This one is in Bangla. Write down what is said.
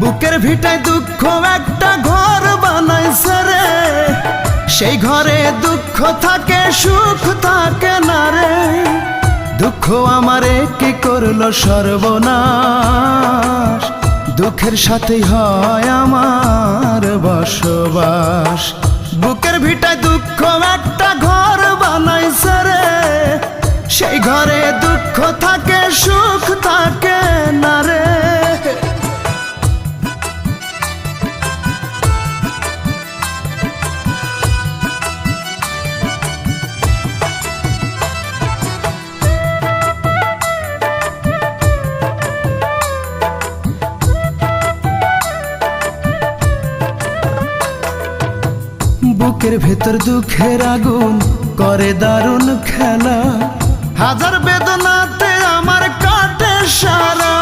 বুকের ভিটায় দুঃখ একটা ঘর বানাইছে রে, সেই ঘরে দুঃখ থাকে সুখ থাকে না রে। দুঃখ আমারে কি করলো সর্বনাশ, দুঃখের সাথেই হয় আমার বসবাস। বুকের ভিটায় দুঃখ একটা ঘর বানাইছে রে, সেই ঘরে দুঃখ থাকে সুখ থাকে না রে। বুকের ভেতর দুঃখের আগুন করে দারুণ খেলা, হাজার বেদনাতে আমার কাটে সারা